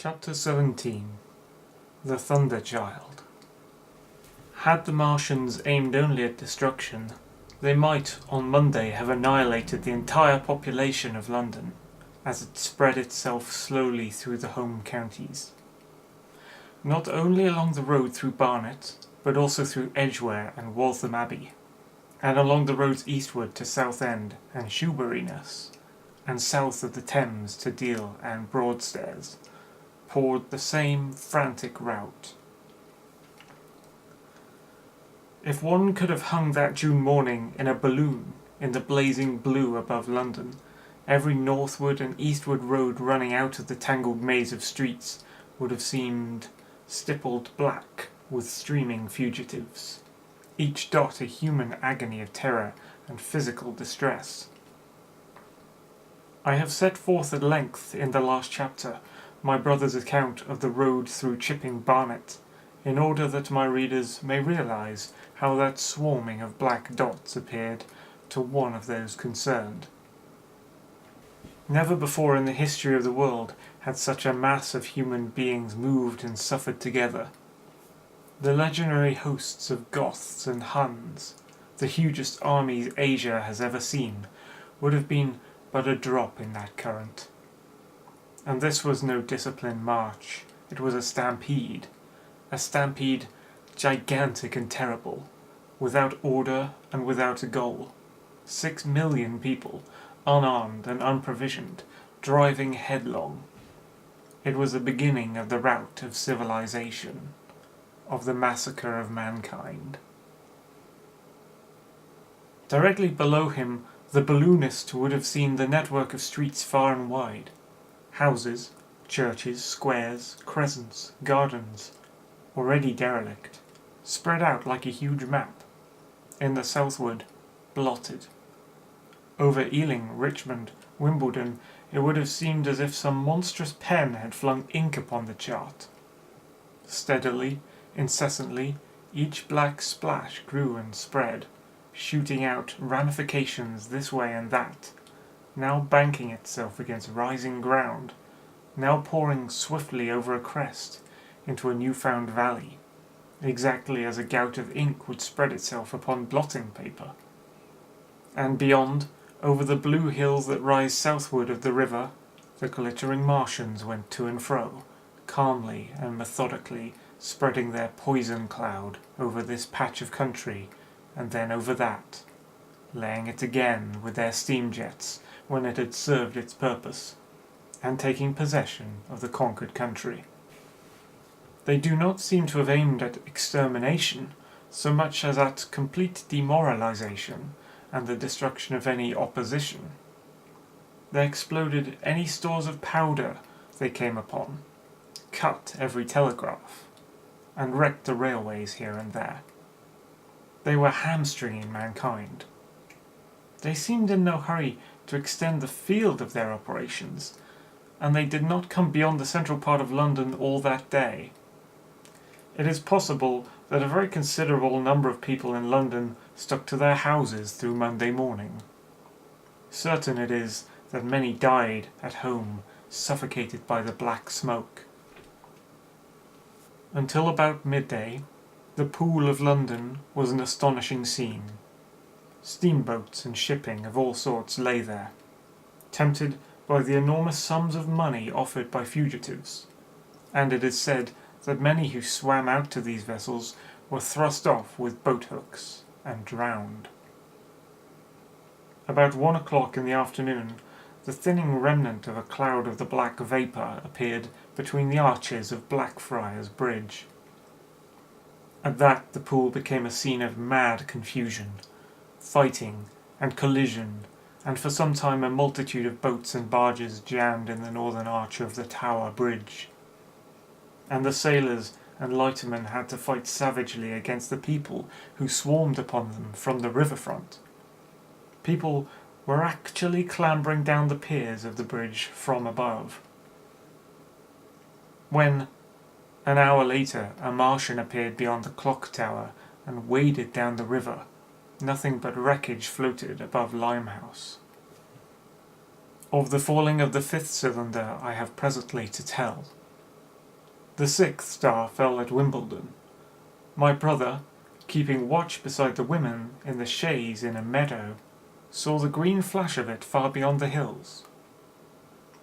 Chapter 17 The Thunder Child. Had the Martians aimed only at destruction, they might on Monday have annihilated the entire population of London, as it spread itself slowly through the home counties. Not only along the road through Barnet, but also through Edgware and Waltham Abbey, and along the roads eastward to Southend and Shoeburyness, and south of the Thames to Deal and Broadstairs, poured the same frantic rout. If one could have hung that June morning in a balloon in the blazing blue above London, every northward and eastward road running out of the tangled maze of streets would have seemed stippled black with streaming fugitives, each dot a human agony of terror and physical distress. I have set forth at length in the last chapter my brother's account of the road through Chipping Barnet, in order that my readers may realise how that swarming of black dots appeared to one of those concerned. Never before in the history of the world had such a mass of human beings moved and suffered together. The legendary hosts of Goths and Huns, the hugest armies Asia has ever seen, would have been but a drop in that current. And this was no disciplined march, it was a stampede gigantic and terrible, without order and without a goal. 6 million people, unarmed and unprovisioned, driving headlong. It was the beginning of the rout of civilization, of the massacre of mankind. Directly below him, the balloonist would have seen the network of streets far and wide. Houses, churches, squares, crescents, gardens, already derelict, spread out like a huge map. In the southward, blotted. Over Ealing, Richmond, Wimbledon, it would have seemed as if some monstrous pen had flung ink upon the chart. Steadily, incessantly, each black splash grew and spread, shooting out ramifications this way and that, now banking itself against rising ground, now pouring swiftly over a crest into a new-found valley, exactly as a gout of ink would spread itself upon blotting paper. And beyond, over the blue hills that rise southward of the river, the glittering Martians went to and fro, calmly and methodically spreading their poison cloud over this patch of country and then over that, laying it again with their steam jets when it had served its purpose, and taking possession of the conquered country. They do not seem to have aimed at extermination so much as at complete demoralization and the destruction of any opposition. They exploded any stores of powder they came upon, cut every telegraph, and wrecked the railways here and there. They were hamstringing mankind. They seemed in no hurry to extend the field of their operations, and they did not come beyond the central part of London all that day. It is possible that a very considerable number of people in London stuck to their houses through Monday morning. Certain it is that many died at home, suffocated by the black smoke. Until about midday, the Pool of London was an astonishing scene. Steamboats and shipping of all sorts lay there, tempted by the enormous sums of money offered by fugitives, and it is said that many who swam out to these vessels were thrust off with boat-hooks and drowned. About 1 o'clock in the afternoon, the thinning remnant of a cloud of the black vapour appeared between the arches of Blackfriars Bridge. At that the pool became a scene of mad confusion, fighting and collision, and for some time a multitude of boats and barges jammed in the northern arch of the Tower Bridge. And the sailors and lightermen had to fight savagely against the people who swarmed upon them from the riverfront. People were actually clambering down the piers of the bridge from above. When, an hour later, a Martian appeared beyond the clock tower and waded down the river, nothing but wreckage floated above Limehouse. Of the falling of the 5th cylinder I have presently to tell, The 6th star fell at Wimbledon. My brother, keeping watch beside the women in the chaise in a meadow, saw the green flash of it far beyond the hills.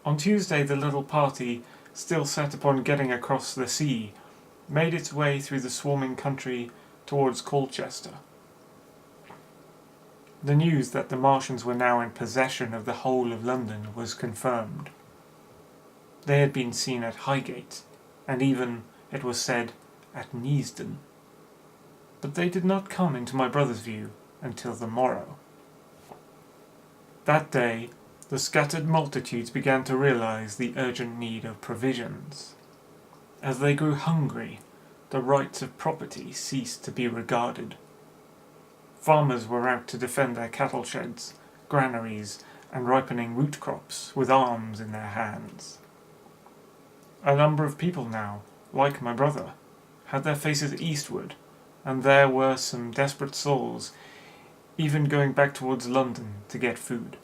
On Tuesday the little party, still set upon getting across the sea, made its way through the swarming country towards Colchester. The news that the Martians were now in possession of the whole of London was confirmed. They had been seen at Highgate, and even, it was said, at Neasden. But they did not come into my brother's view until the morrow. That day, the scattered multitudes began to realize the urgent need of provisions. As they grew hungry, the rights of property ceased to be regarded. Farmers were out to defend their cattle sheds, granaries, and ripening root crops with arms in their hands. A number of people now, like my brother, had their faces eastward, and there were some desperate souls even going back towards London to get food.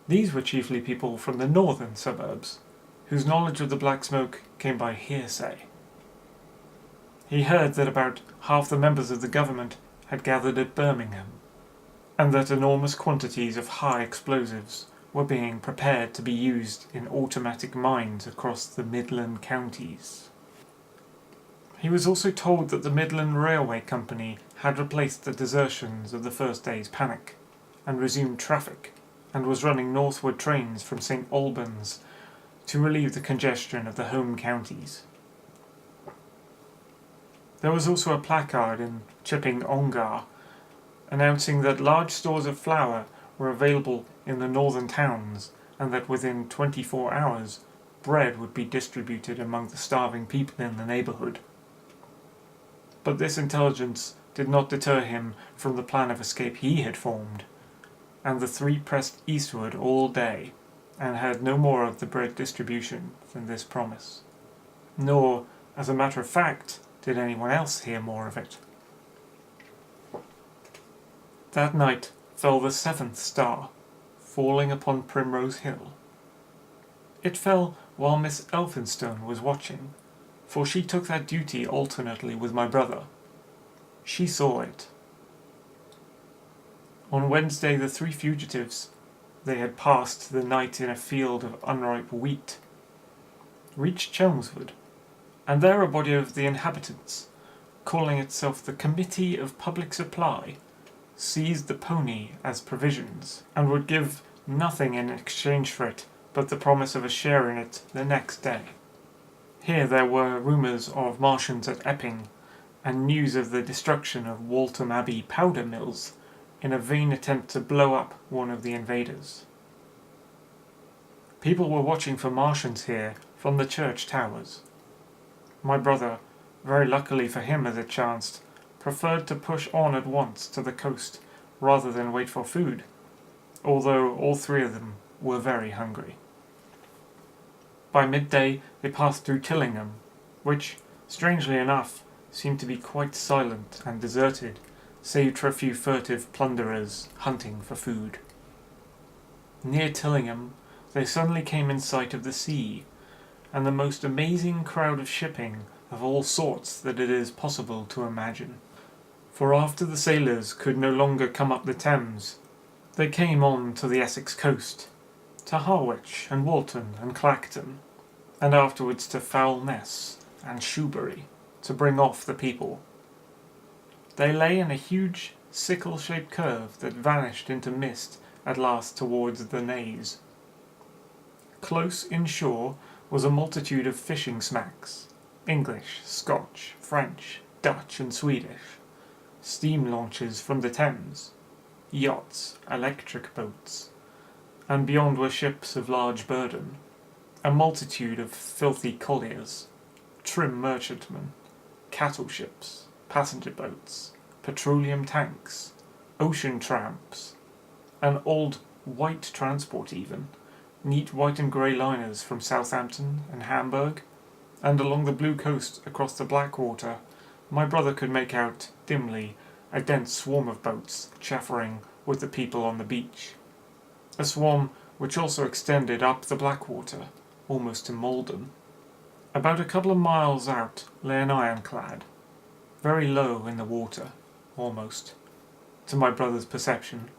These were chiefly people from the northern suburbs, whose knowledge of the Black Smoke came by hearsay. He heard that about half the members of the government had gathered at Birmingham, and that enormous quantities of high explosives were being prepared to be used in automatic mines across the Midland counties. He was also told that the Midland Railway Company had replaced the desertions of the first day's panic, and resumed traffic, and was running northward trains from St Albans to relieve the congestion of the home counties. There was also a placard in Chipping Ongar announcing that large stores of flour were available in the northern towns, and that within 24 hours bread would be distributed among the starving people in the neighbourhood. But this intelligence did not deter him from the plan of escape he had formed, and the three pressed eastward all day, and heard no more of the bread distribution than this promise. Nor, as a matter of fact, did anyone else hear more of it. That night fell the 7th star, falling upon Primrose Hill. It fell while Miss Elphinstone was watching, for she took that duty alternately with my brother. She saw it. On Wednesday the 3 fugitives, they had passed the night in a field of unripe wheat, reached Chelmsford, and there a body of the inhabitants, calling itself the Committee of Public Supply, seized the pony as provisions, and would give nothing in exchange for it but the promise of a share in it the next day. Here there were rumours of Martians at Epping, and news of the destruction of Waltham Abbey powder mills in a vain attempt to blow up one of the invaders. People were watching for Martians here from the church towers. My brother, very luckily for him as it chanced, preferred to push on at once to the coast rather than wait for food, although all 3 of them were very hungry. By midday they passed through Tillingham, which, strangely enough, seemed to be quite silent and deserted, save for a few furtive plunderers hunting for food. Near Tillingham they suddenly came in sight of the sea, and the most amazing crowd of shipping of all sorts that it is possible to imagine. For after the sailors could no longer come up the Thames, they came on to the Essex coast, to Harwich and Walton and Clacton, and afterwards to Foulness and Shoebury, to bring off the people. They lay in a huge sickle-shaped curve that vanished into mist at last towards the Naze. Close inshore was a multitude of fishing smacks, English, Scotch, French, Dutch and Swedish, steam launches from the Thames, yachts, electric boats, and beyond were ships of large burden, a multitude of filthy colliers, trim merchantmen, cattle ships, passenger boats, petroleum tanks, ocean tramps, an old white transport even, neat white and grey liners from Southampton and Hamburg, and along the blue coast across the Blackwater my brother could make out, dimly, a dense swarm of boats chaffering with the people on the beach, a swarm which also extended up the Blackwater, almost to Malden. About a couple of miles out lay an ironclad, very low in the water, almost, to my brother's perception,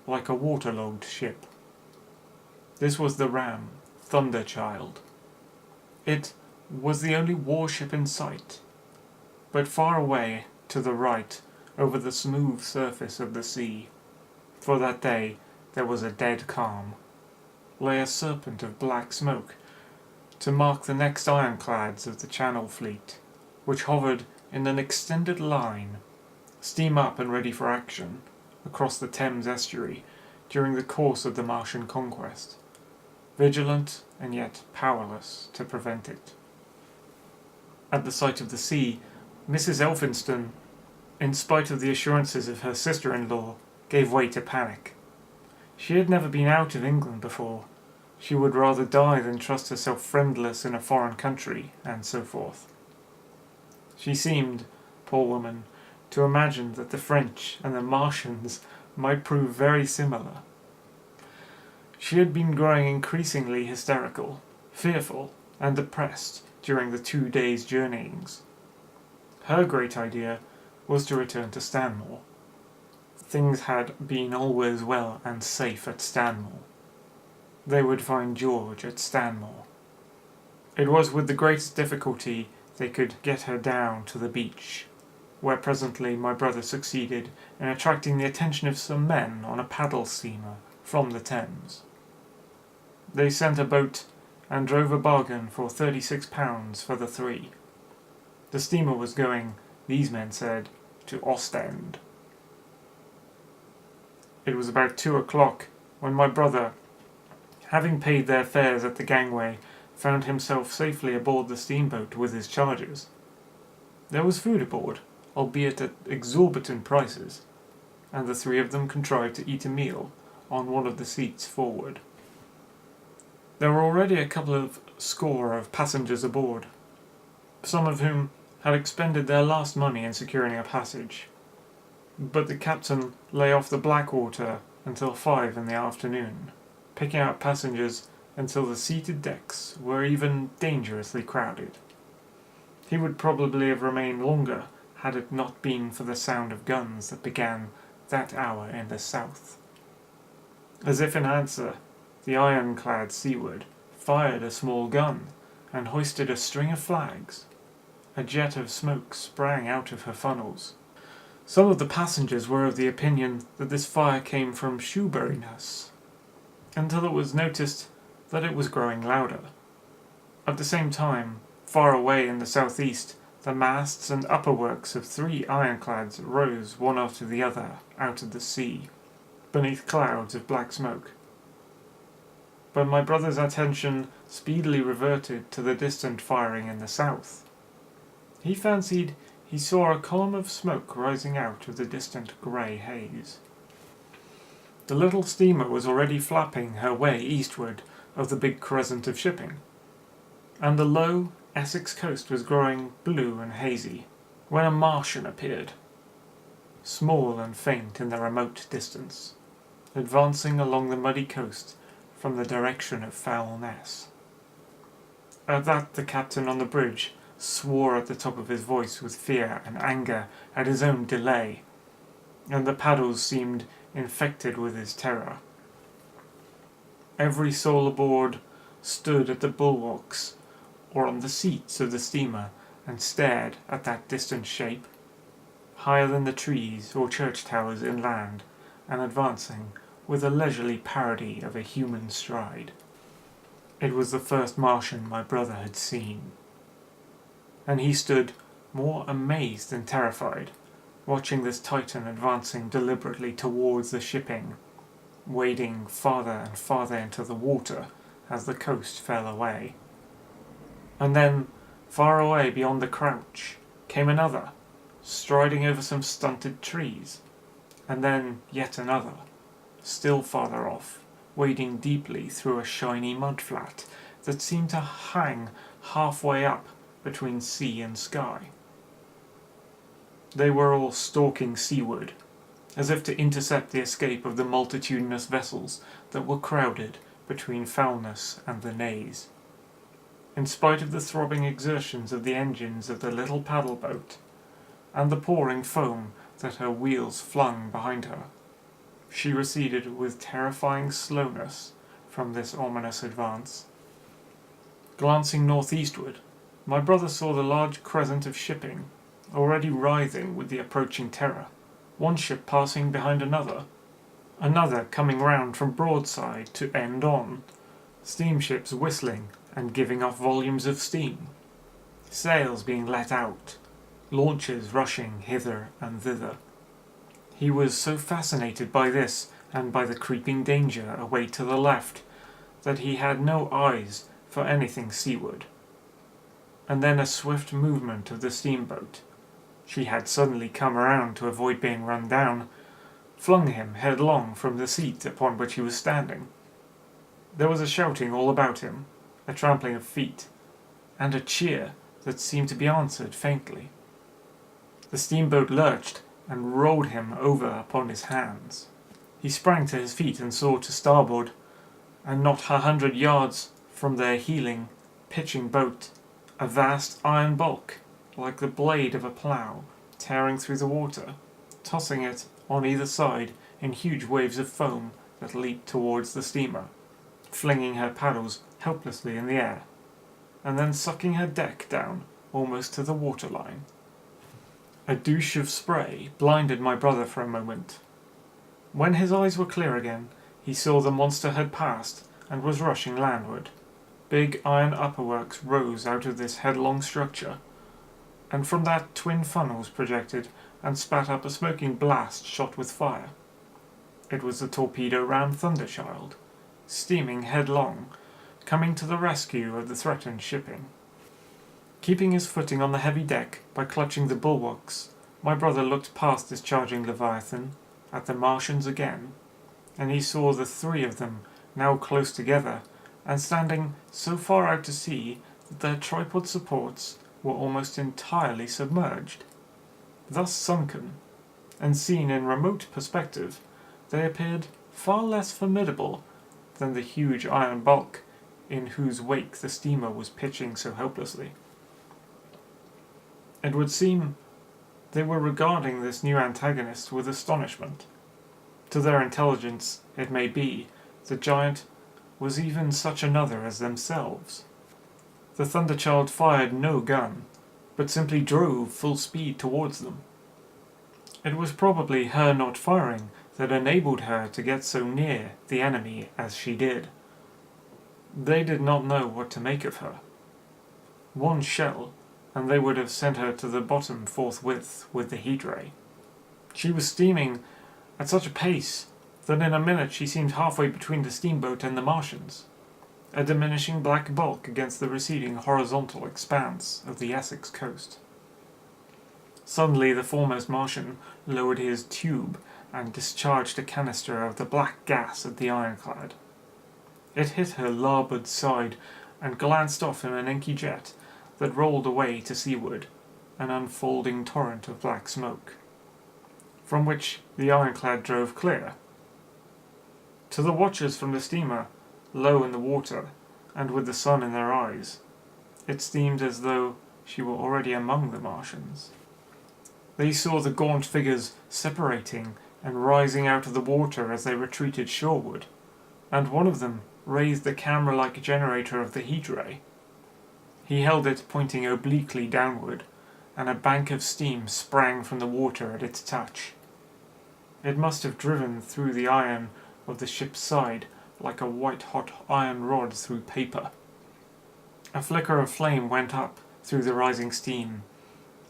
like a waterlogged ship. This was the ram, Thunderchild. It was the only warship in sight, but far away to the right, over the smooth surface of the sea, for that day there was a dead calm, lay a serpent of black smoke, to mark the next ironclads of the Channel fleet, which hovered in an extended line, steam up and ready for action, across the Thames estuary during the course of the Martian conquest, vigilant and yet powerless to prevent it. At the sight of the sea, Mrs. Elphinstone, in spite of the assurances of her sister-in-law, gave way to panic. She had never been out of England before. She would rather die than trust herself friendless in a foreign country, and so forth. She seemed, poor woman, to imagine that the French and the Martians might prove very similar. She had been growing increasingly hysterical, fearful, and depressed during the 2 days' journeyings. Her great idea was to return to Stanmore. Things had been always well and safe at Stanmore. They would find George at Stanmore. It was with the greatest difficulty they could get her down to the beach, where presently my brother succeeded in attracting the attention of some men on a paddle steamer from the Thames. They sent a boat and drove a bargain for £36 for the three. The steamer was going, these men said, to Ostend. It was about 2 o'clock when my brother, having paid their fares at the gangway, found himself safely aboard the steamboat with his charges. There was food aboard, albeit at exorbitant prices, and the three of them contrived to eat a meal on one of the seats forward. There were already a couple of score of passengers aboard, some of whom had expended their last money in securing a passage, but the captain lay off the Blackwater until 5 in the afternoon, picking out passengers until the seated decks were even dangerously crowded. He would probably have remained longer had it not been for the sound of guns that began that hour in the south. As if in answer, the ironclad Seaward fired a small gun and hoisted a string of flags. A jet of smoke sprang out of her funnels. Some of the passengers were of the opinion that this fire came from Shoeburyness, until it was noticed that it was growing louder. At the same time, far away in the southeast, the masts and upperworks of 3 ironclads rose one after the other out of the sea, beneath clouds of black smoke. But my brother's attention speedily reverted to the distant firing in the south. He fancied he saw a column of smoke rising out of the distant grey haze. The little steamer was already flapping her way eastward of the big crescent of shipping, and the low Essex coast was growing blue and hazy, when a Martian appeared, small and faint in the remote distance, advancing along the muddy coast from the direction of Foulness. At that the captain on the bridge swore at the top of his voice with fear and anger at his own delay, and the paddles seemed infected with his terror. Every soul aboard stood at the bulwarks or on the seats of the steamer and stared at that distant shape, higher than the trees or church towers inland, and advancing with a leisurely parody of a human stride. It was the first Martian my brother had seen, and he stood more amazed than terrified, watching this Titan advancing deliberately towards the shipping, wading farther and farther into the water as the coast fell away. And then, far away beyond the crouch, came another, striding over some stunted trees, and then yet another, still farther off, wading deeply through a shiny mudflat that seemed to hang halfway up between sea and sky. They were all stalking seaward, as if to intercept the escape of the multitudinous vessels that were crowded between Foulness and the Naze. in spite of the throbbing exertions of the engines of the little paddle boat, and the pouring foam that her wheels flung behind her. She receded with terrifying slowness from this ominous advance. Glancing northeastward, my brother saw the large crescent of shipping, already writhing with the approaching terror, one ship passing behind another coming round from broadside to end on, steamships whistling and giving off volumes of steam, sails being let out, launches rushing hither and thither. He was so fascinated by this and by the creeping danger away to the left that he had no eyes for anything seaward. And then a swift movement of the steamboat, she had suddenly come around to avoid being run down, flung him headlong from the seat upon which he was standing. There was a shouting all about him, a trampling of feet, and a cheer that seemed to be answered faintly. The steamboat lurched and rolled him over upon his hands. He sprang to his feet and saw to starboard, and not 100 yards from their heeling, pitching boat, a vast iron bulk, like the blade of a plough, tearing through the water, tossing it on either side in huge waves of foam that leaped towards the steamer, flinging her paddles helplessly in the air, and then sucking her deck down almost to the waterline. A douche of spray blinded my brother for a moment. When his eyes were clear again, he saw the monster had passed and was rushing landward. Big iron upperworks rose out of this headlong structure, and from that twin funnels projected and spat up a smoking blast shot with fire. It was the torpedo-ram Thunderchild, steaming headlong, coming to the rescue of the threatened shipping. Keeping his footing on the heavy deck by clutching the bulwarks, my brother looked past this charging Leviathan, at the Martians again, and he saw the three of them now close together, and standing so far out to sea that their tripod supports were almost entirely submerged. Thus sunken, and seen in remote perspective, they appeared far less formidable than the huge iron bulk in whose wake the steamer was pitching so helplessly. It would seem they were regarding this new antagonist with astonishment. To their intelligence, it may be, the giant was even such another as themselves. The Thunderchild fired no gun, but simply drove full speed towards them. It was probably her not firing that enabled her to get so near the enemy as she did. They did not know what to make of her. One shell, and they would have sent her to the bottom forthwith with the heat ray. She was steaming at such a pace that in a minute she seemed halfway between the steamboat and the Martians, a diminishing black bulk against the receding horizontal expanse of the Essex coast. Suddenly the foremost Martian lowered his tube and discharged a canister of the black gas at the ironclad. It hit her larboard side and glanced off in an inky jet that rolled away to seaward, an unfolding torrent of black smoke, from which the ironclad drove clear. To the watchers from the steamer, low in the water, and with the sun in their eyes, it seemed as though she were already among the Martians. They saw the gaunt figures separating and rising out of the water as they retreated shoreward, and one of them raised the camera-like generator of the heat ray. He held it pointing obliquely downward, and a bank of steam sprang from the water at its touch. It must have driven through the iron of the ship's side like a white-hot iron rod through paper. A flicker of flame went up through the rising steam,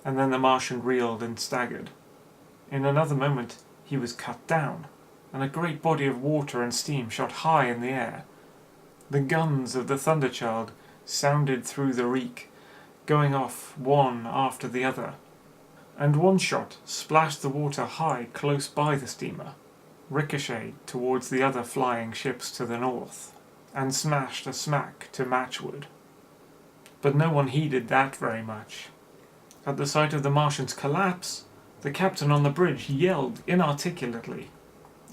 and then the Martian reeled and staggered. In another moment he was cut down, and a great body of water and steam shot high in the air. The guns of the Thunderchild sounded through the reek, going off one after the other, and one shot splashed the water high close by the steamer, ricocheted towards the other flying ships to the north, and smashed a smack to matchwood. But no one heeded that very much. At the sight of the Martian's collapse, the captain on the bridge yelled inarticulately,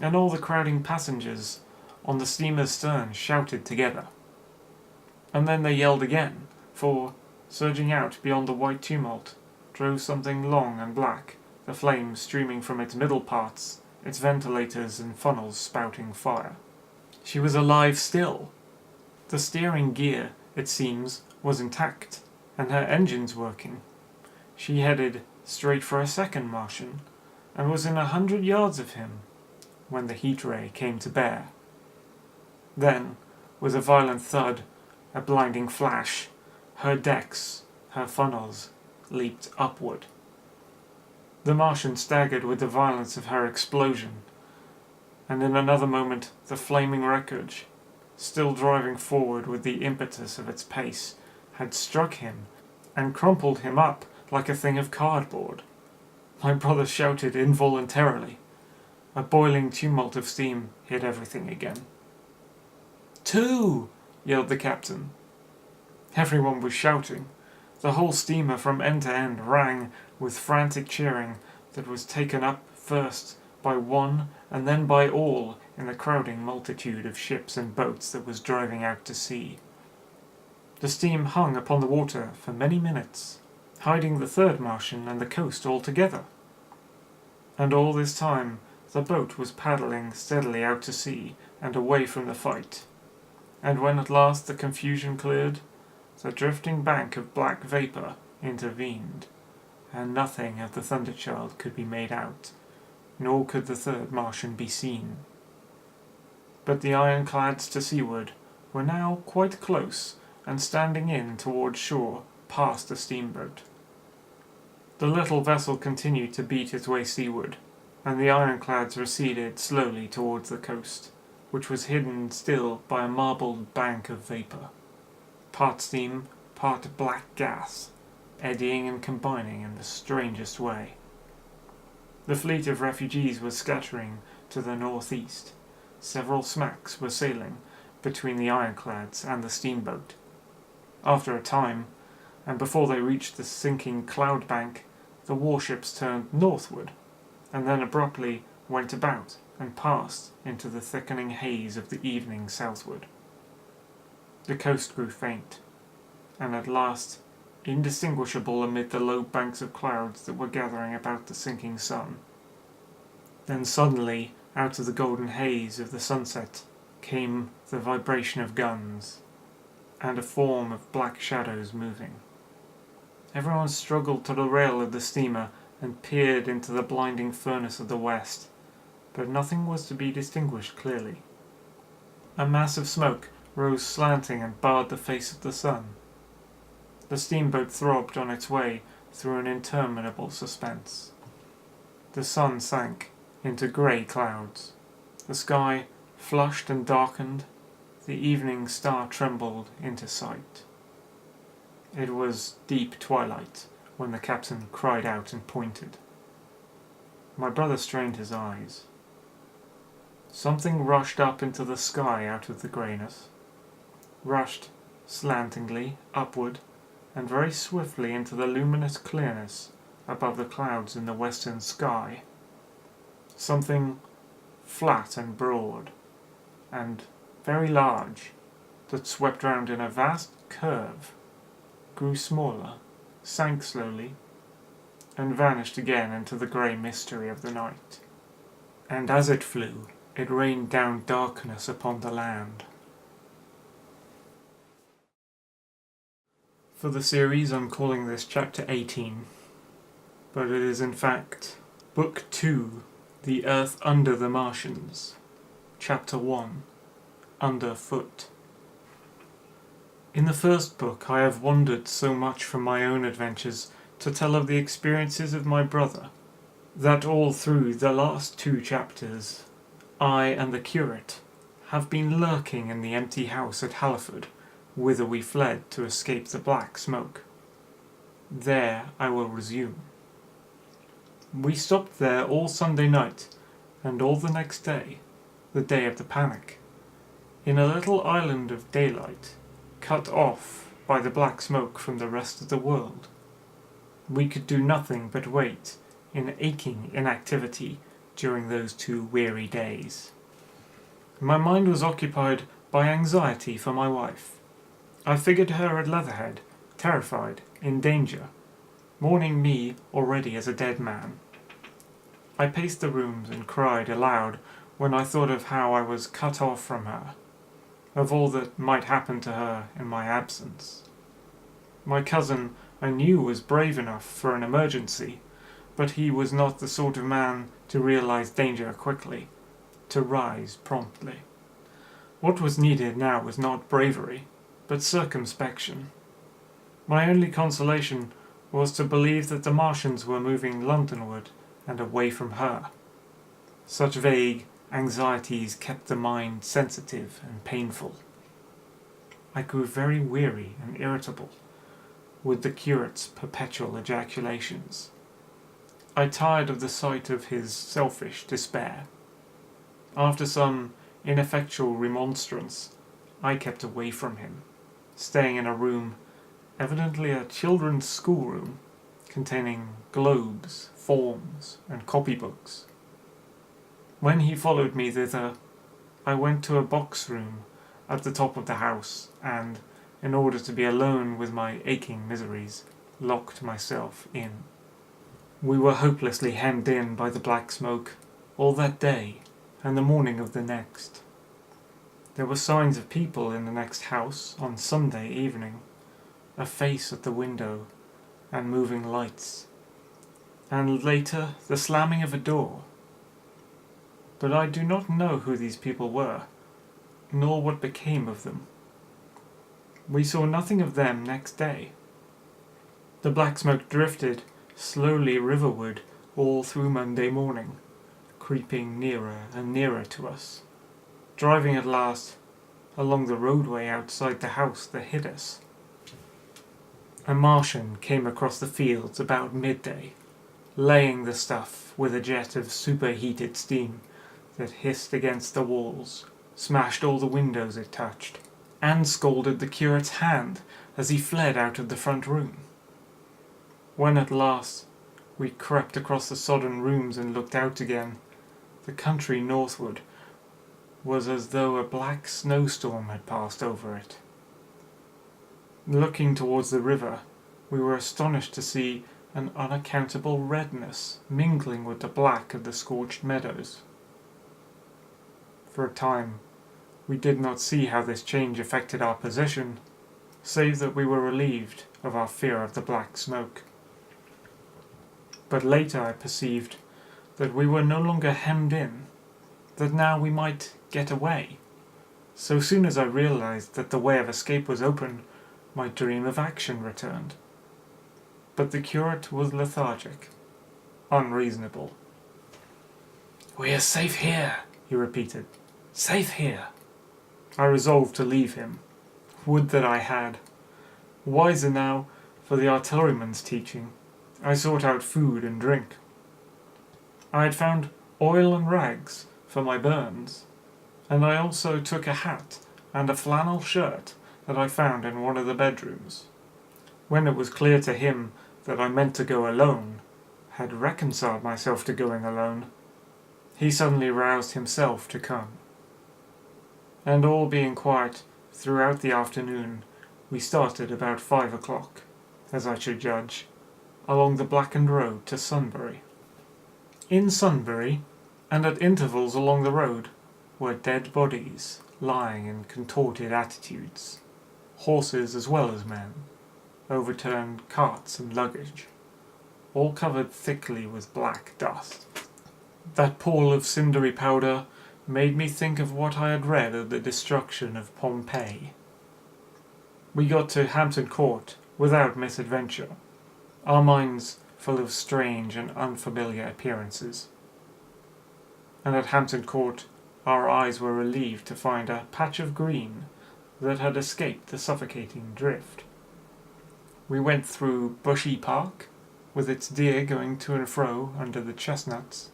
and all the crowding passengers on the steamer's stern shouted together. And then they yelled again, for, surging out beyond the white tumult, drove something long and black, the flames streaming from its middle parts, its ventilators and funnels spouting fire. She was alive still! The steering gear, it seems, was intact, and her engines working. She headed straight for a second Martian, and was in 100 yards of him, when the heat ray came to bear. Then, with a violent thud, a blinding flash, her decks, her funnels, leaped upward. The Martian staggered with the violence of her explosion, and in another moment the flaming wreckage, still driving forward with the impetus of its pace, had struck him and crumpled him up like a thing of cardboard. My brother shouted involuntarily. A boiling tumult of steam hit everything again. "Two!" yelled the captain. Everyone was shouting. The whole steamer from end to end rang with frantic cheering that was taken up first by one and then by all in the crowding multitude of ships and boats that was driving out to sea. The steam hung upon the water for many minutes, hiding the third Martian and the coast altogether. And all this time the boat was paddling steadily out to sea and away from the fight, and when at last the confusion cleared, the drifting bank of black vapour intervened, and nothing of the Thunderchild could be made out, nor could the third Martian be seen. But the ironclads to seaward were now quite close and standing in towards shore past the steamboat. The little vessel continued to beat its way seaward, and the ironclads receded slowly towards the coast, which was hidden still by a marbled bank of vapour, part steam, part black gas, eddying and combining in the strangest way. The fleet of refugees was scattering to the northeast. Several smacks were sailing between the ironclads and the steamboat. After a time, and before they reached the sinking cloud bank, the warships turned northward, and then abruptly went about and passed into the thickening haze of the evening southward. The coast grew faint, and at last indistinguishable amid the low banks of clouds that were gathering about the sinking sun. Then suddenly, out of the golden haze of the sunset, came the vibration of guns, and a form of black shadows moving. Everyone struggled to the rail of the steamer and peered into the blinding furnace of the west, but nothing was to be distinguished clearly. A mass of smoke rose slanting and barred the face of the sun. The steamboat throbbed on its way through an interminable suspense. The sun sank into grey clouds. The sky flushed and darkened. The evening star trembled into sight. It was deep twilight when the captain cried out and pointed. My brother strained his eyes. Something rushed up into the sky out of the greyness, rushed slantingly upward and very swiftly into the luminous clearness above the clouds in the western sky. Something flat and broad, and very large, that swept round in a vast curve, grew smaller, sank slowly, and vanished again into the grey mystery of the night. And as it flew, it rained down darkness upon the land. For the series, I'm calling this Chapter 18, but it is in fact Book 2, The Earth Under the Martians, Chapter 1, Underfoot. In the first book I have wandered so much from my own adventures to tell of the experiences of my brother, that all through the last 2 chapters I and the Curate have been lurking in the empty house at Halliford, whither we fled to escape the black smoke. There I will resume. We stopped there all Sunday night, and all the next day, the day of the panic, in a little island of daylight, cut off by the black smoke from the rest of the world. We could do nothing but wait in aching inactivity during those 2 weary days. My mind was occupied by anxiety for my wife. I figured her at Leatherhead, terrified, in danger, mourning me already as a dead man. I paced the rooms and cried aloud when I thought of how I was cut off from her, of all that might happen to her in my absence. My cousin I knew was brave enough for an emergency, but he was not the sort of man to realize danger quickly, to rise promptly. What was needed now was not bravery, but circumspection. My only consolation was to believe that the Martians were moving Londonward and away from her. Such vague anxieties kept the mind sensitive and painful. I grew very weary and irritable with the curate's perpetual ejaculations. I tired of the sight of his selfish despair. After some ineffectual remonstrance, I kept away from him, staying in a room, evidently a children's schoolroom, containing globes, forms, and copybooks. When he followed me thither, I went to a box room at the top of the house and, in order to be alone with my aching miseries, locked myself in. We were hopelessly hemmed in by the black smoke all that day and the morning of the next. There were signs of people in the next house on Sunday evening, a face at the window, and moving lights, and later the slamming of a door. But I do not know who these people were, nor what became of them. We saw nothing of them next day. The black smoke drifted slowly riverward all through Monday morning, creeping nearer and nearer to us, driving at last along the roadway outside the house that hid us. A Martian came across the fields about midday, laying the stuff with a jet of superheated steam that hissed against the walls, smashed all the windows it touched, and scalded the curate's hand as he fled out of the front room. When at last we crept across the sodden rooms and looked out again, the country northward was as though a black snowstorm had passed over it. Looking towards the river, we were astonished to see an unaccountable redness mingling with the black of the scorched meadows. For a time, we did not see how this change affected our position, save that we were relieved of our fear of the black smoke. But later I perceived that we were no longer hemmed in, that now we might get away. So soon as I realized that the way of escape was open, my dream of action returned. But the curate was lethargic, unreasonable. "We are safe here," he repeated. "Safe here." I resolved to leave him. Would that I had. Wiser now for the artilleryman's teaching, I sought out food and drink. I had found oil and rags for my burns, and I also took a hat and a flannel shirt that I found in one of the bedrooms. When it was clear to him that I meant to go alone, had reconciled myself to going alone, he suddenly roused himself to come. And all being quiet throughout the afternoon, we started about 5 o'clock, as I should judge, along the blackened road to Sunbury. In Sunbury, and at intervals along the road, were dead bodies lying in contorted attitudes, horses as well as men, overturned carts and luggage, all covered thickly with black dust. That pall of cindery powder made me think of what I had read of the destruction of Pompeii. We got to Hampton Court without misadventure, our minds full of strange and unfamiliar appearances. And at Hampton Court our eyes were relieved to find a patch of green that had escaped the suffocating drift. We went through Bushy Park, with its deer going to and fro under the chestnuts,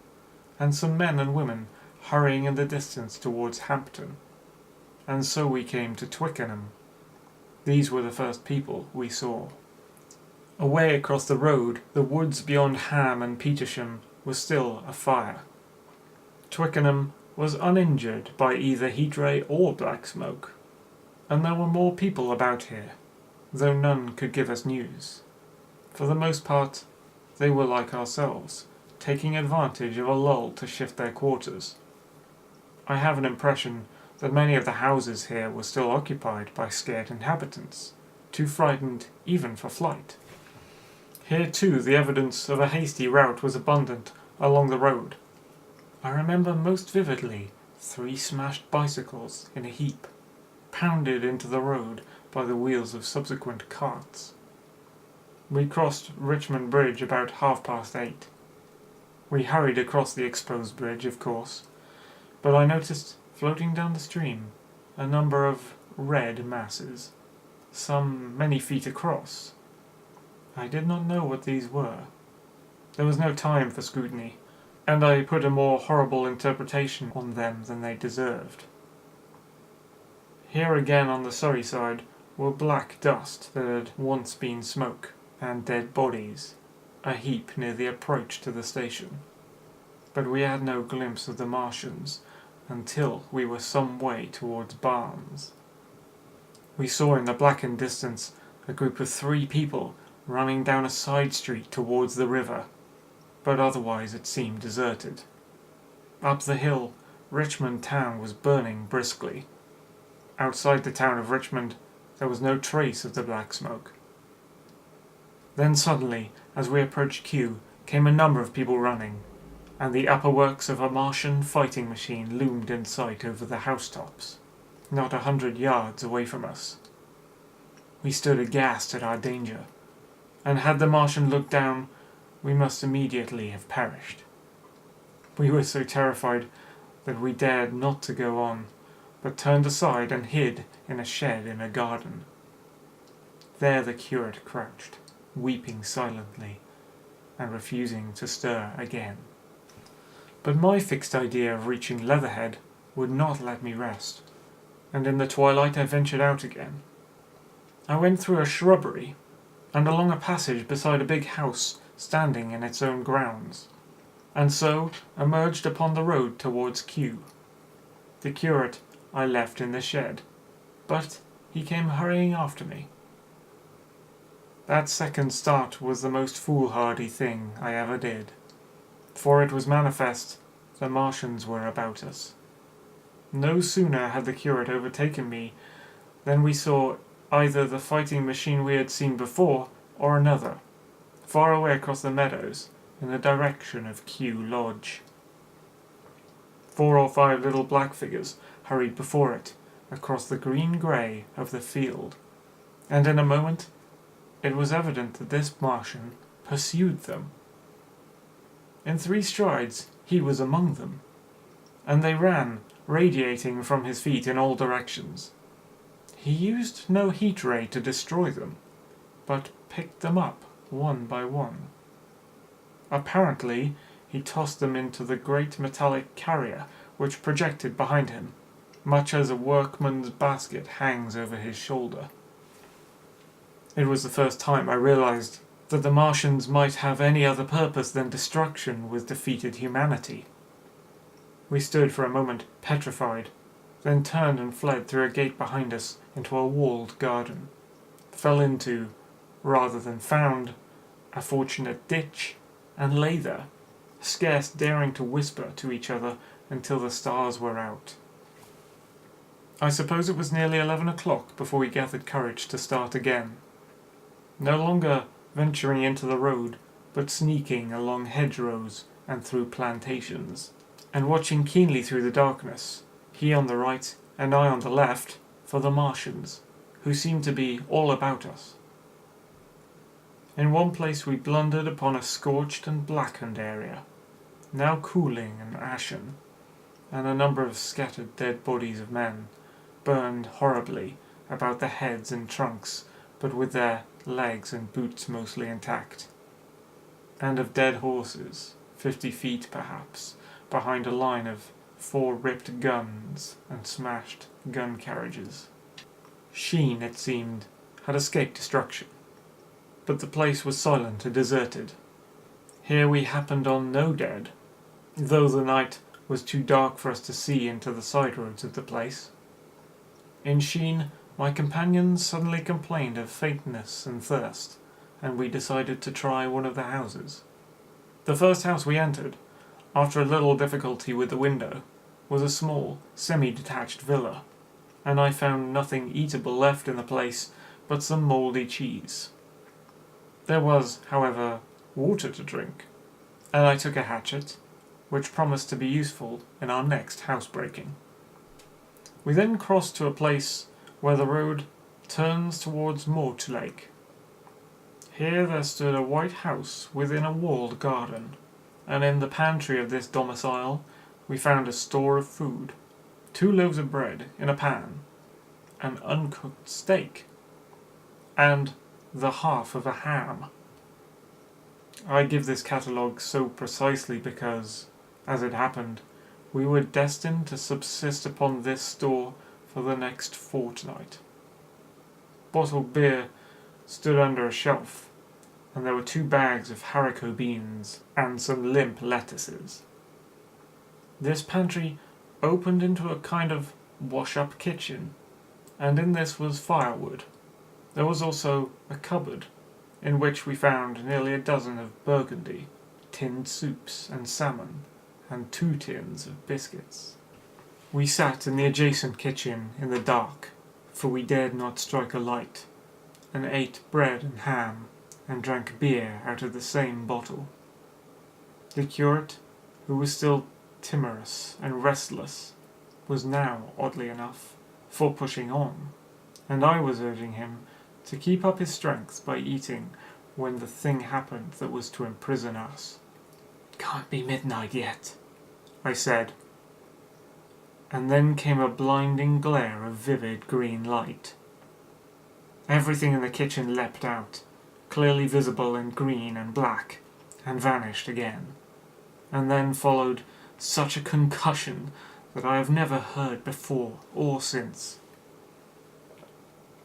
and some men and women hurrying in the distance towards Hampton, and so we came to Twickenham. These were the first people we saw. Away across the road, the woods beyond Ham and Petersham was still afire. Twickenham was uninjured by either heat ray or black smoke, and there were more people about here. though none could give us news. For the most part, they were like ourselves, taking advantage of a lull to shift their quarters. I have an impression that many of the houses here were still occupied by scared inhabitants, too frightened even for flight. Here too the evidence of a hasty rout was abundant along the road. I remember most vividly 3 smashed bicycles in a heap, pounded into the road by the wheels of subsequent carts. We crossed Richmond Bridge about 8:30. We hurried across the exposed bridge, of course, but I noticed floating down the stream a number of red masses, some many feet across. I did not know what these were. There was no time for scrutiny, and I put a more horrible interpretation on them than they deserved. Here again on the Surrey side were black dust that had once been smoke, and dead bodies, a heap near the approach to the station. But we had no glimpse of the Martians until we were some way towards Barnes. We saw in the blackened distance a group of 3 people running down a side street towards the river, but otherwise it seemed deserted. Up the hill, Richmond town was burning briskly. Outside the town of Richmond, there was no trace of the black smoke. Then suddenly, as we approached Kew, came a number of people running, and the upper works of a Martian fighting machine loomed in sight over the housetops, not 100 yards away from us. We stood aghast at our danger, and had the Martian looked down, we must immediately have perished. We were so terrified that we dared not to go on, but turned aside and hid in a shed in a garden. There the curate crouched, weeping silently, and refusing to stir again. But my fixed idea of reaching Leatherhead would not let me rest, and in the twilight I ventured out again. I went through a shrubbery, and along a passage beside a big house standing in its own grounds, and so emerged upon the road towards Kew. The curate I left in the shed, but he came hurrying after me. That second start was the most foolhardy thing I ever did, for it was manifest the Martians were about us. No sooner had the curate overtaken me than we saw either the fighting machine we had seen before or another, far away across the meadows in the direction of Kew Lodge. 4 or 5 little black figures hurried before it across the green-grey of the field, and in a moment it was evident that this Martian pursued them. In 3 strides he was among them, and they ran, radiating from his feet in all directions. He used no heat ray to destroy them, but picked them up one by one. Apparently he tossed them into the great metallic carrier which projected behind him, much as a workman's basket hangs over his shoulder. It was the first time I realized that the Martians might have any other purpose than destruction with defeated humanity. We stood for a moment petrified, then turned and fled through a gate behind us into a walled garden, fell into, rather than found, a fortunate ditch, and lay there, scarce daring to whisper to each other until the stars were out. I suppose it was nearly 11 o'clock before we gathered courage to start again, no longer venturing into the road, but sneaking along hedgerows and through plantations, and watching keenly through the darkness, he on the right and I on the left, for the Martians, who seemed to be all about us. In one place we blundered upon a scorched and blackened area, now cooling and ashen, and a number of scattered dead bodies of men, burned horribly about the heads and trunks, but with their legs and boots mostly intact, and of dead horses, 50 feet perhaps, behind a line of 4 ripped guns and smashed gun carriages. Sheen, it seemed, had escaped destruction, but the place was silent and deserted. Here we happened on no dead, though the night was too dark for us to see into the side roads of the place. In Sheen My companions suddenly complained of faintness and thirst, and we decided to try one of the houses. The first house we entered, after a little difficulty with the window, was a small, semi-detached villa, and I found nothing eatable left in the place but some mouldy cheese. There was, however, water to drink, and I took a hatchet, which promised to be useful in our next housebreaking. We then crossed to a place where the road turns towards Mortlake. Here there stood a white house within a walled garden, and in the pantry of this domicile we found a store of food, 2 loaves of bread in a pan, an uncooked steak, and the half of a ham. I give this catalogue so precisely because, as it happened, we were destined to subsist upon this store for the next fortnight. Bottled beer stood under a shelf, and there were 2 bags of haricot beans and some limp lettuces. This pantry opened into a kind of wash-up kitchen, and in this was firewood. There was also a cupboard, in which we found nearly a dozen of burgundy, tinned soups and salmon, and 2 tins of biscuits. We sat in the adjacent kitchen in the dark, for we dared not strike a light, and ate bread and ham, and drank beer out of the same bottle. The curate, who was still timorous and restless, was now, oddly enough, for pushing on, and I was urging him to keep up his strength by eating when the thing happened that was to imprison us. "Can't be midnight yet," I said, and then came a blinding glare of vivid green light. Everything in the kitchen leapt out, clearly visible in green and black, and vanished again, and then followed such a concussion that I have never heard before or since.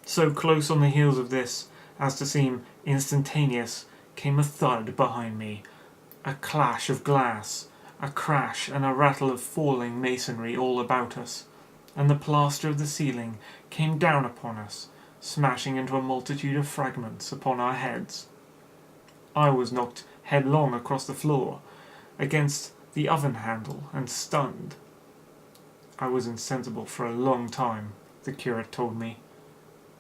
So close on the heels of this as to seem instantaneous came a thud behind me, a clash of glass, a crash and a rattle of falling masonry all about us, and the plaster of the ceiling came down upon us, smashing into a multitude of fragments upon our heads. I was knocked headlong across the floor, against the oven handle, and stunned. I was insensible for a long time, the curate told me,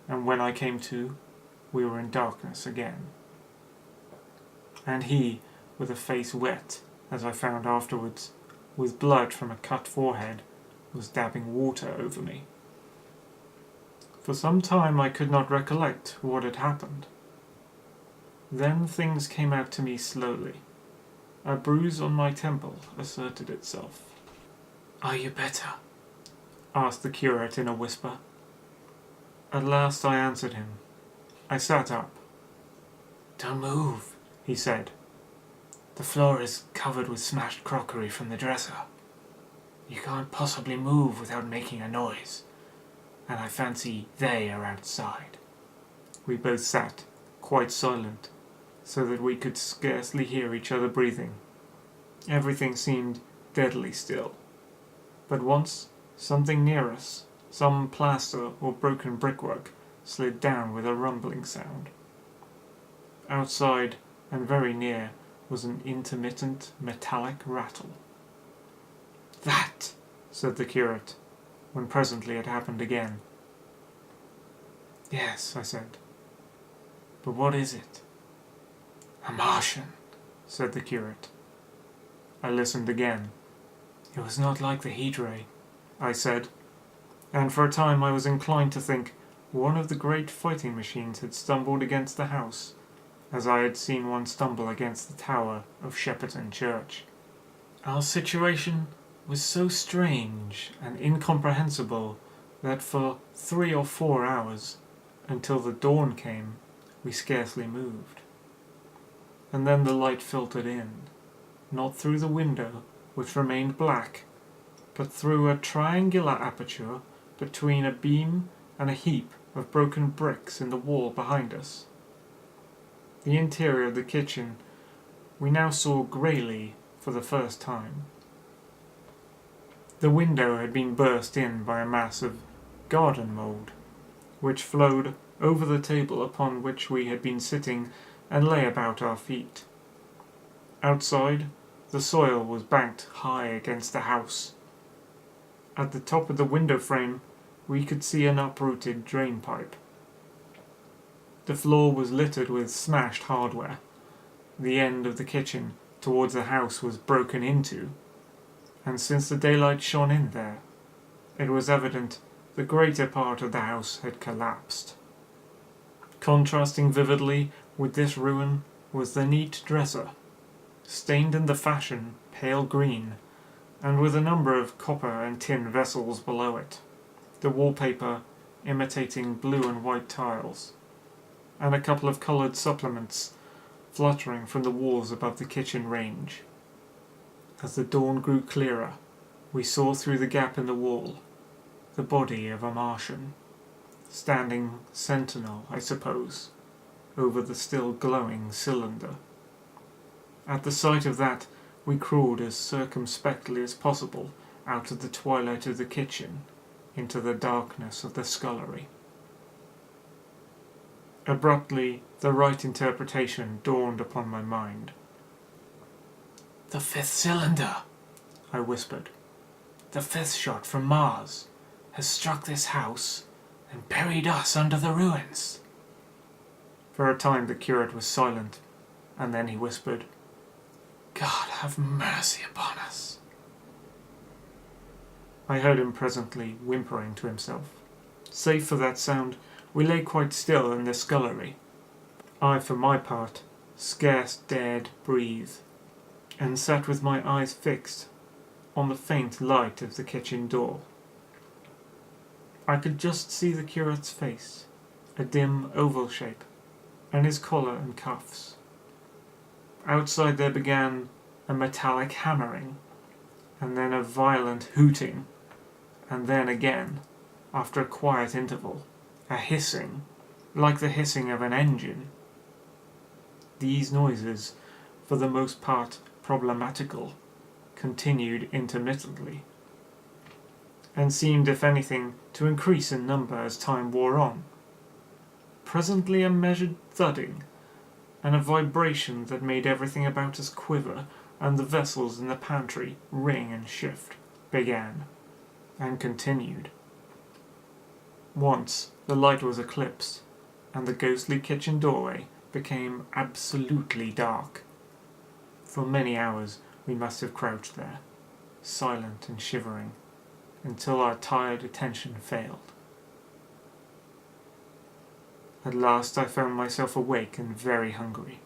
and when I came to, we were in darkness again. And he, with a face wet, as I found afterwards, with blood from a cut forehead, was dabbing water over me. For some time I could not recollect what had happened. Then things came out to me slowly. A bruise on my temple asserted itself. "Are you better?" asked the curate in a whisper. At last I answered him. I sat up. "Don't move," he said. "The floor is covered with smashed crockery from the dresser. You can't possibly move without making a noise, and I fancy they are outside." We both sat, quite silent, so that we could scarcely hear each other breathing. Everything seemed deadly still. But once, something near us, some plaster or broken brickwork, slid down with a rumbling sound. Outside, and very near, was an intermittent metallic rattle. "That," said the curate, when presently it happened again. "Yes," I said. "But what is it?" "A Martian," said the curate. I listened again. "It was not like the heat ray," I said, and for a time I was inclined to think one of the great fighting machines had stumbled against the house, as I had seen one stumble against the tower of Shepperton Church. Our situation was so strange and incomprehensible that for 3 or 4 hours, until the dawn came, we scarcely moved. And then the light filtered in, not through the window, which remained black, but through a triangular aperture between a beam and a heap of broken bricks in the wall behind us. The interior of the kitchen we now saw greyly for the first time. The window had been burst in by a mass of garden mould, which flowed over the table upon which we had been sitting and lay about our feet. Outside, the soil was banked high against the house. At the top of the window frame, we could see an uprooted drain pipe. The floor was littered with smashed hardware. The end of the kitchen towards the house was broken into, and since the daylight shone in there, it was evident the greater part of the house had collapsed. Contrasting vividly with this ruin was the neat dresser, stained in the fashion pale green, and with a number of copper and tin vessels below it, the wallpaper imitating blue and white tiles, and a couple of coloured supplements fluttering from the walls above the kitchen range. As the dawn grew clearer, we saw through the gap in the wall the body of a Martian, standing sentinel, I suppose, over the still glowing cylinder. At the sight of that, we crawled as circumspectly as possible out of the twilight of the kitchen into the darkness of the scullery. Abruptly, the right interpretation dawned upon my mind. "The fifth cylinder," I whispered. "The fifth shot from Mars has struck this house and buried us under the ruins." For a time the curate was silent, and then he whispered, "God have mercy upon us." I heard him presently whimpering to himself. Save for that sound, we lay quite still in the scullery. I, for my part, scarce dared breathe, and sat with my eyes fixed on the faint light of the kitchen door. I could just see the curate's face, a dim oval shape, and his collar and cuffs. Outside there began a metallic hammering, and then a violent hooting, and then again, after a quiet interval, a hissing, like the hissing of an engine. These noises, for the most part problematical, continued intermittently, and seemed, if anything, to increase in number as time wore on. Presently a measured thudding, and a vibration that made everything about us quiver, and the vessels in the pantry ring and shift, began, and continued. Once the light was eclipsed, and the ghostly kitchen doorway became absolutely dark. For many hours we must have crouched there, silent and shivering, until our tired attention failed. At last I found myself awake and very hungry.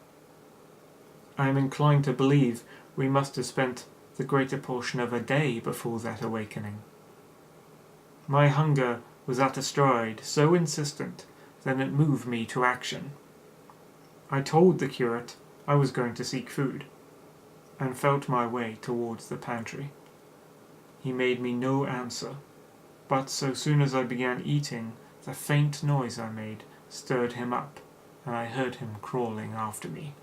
I am inclined to believe we must have spent the greater portion of a day before that awakening. My hunger was at a stride so insistent that it moved me to action. I told the curate I was going to seek food, and felt my way towards the pantry. He made me no answer, but so soon as I began eating, the faint noise I made stirred him up, and I heard him crawling after me.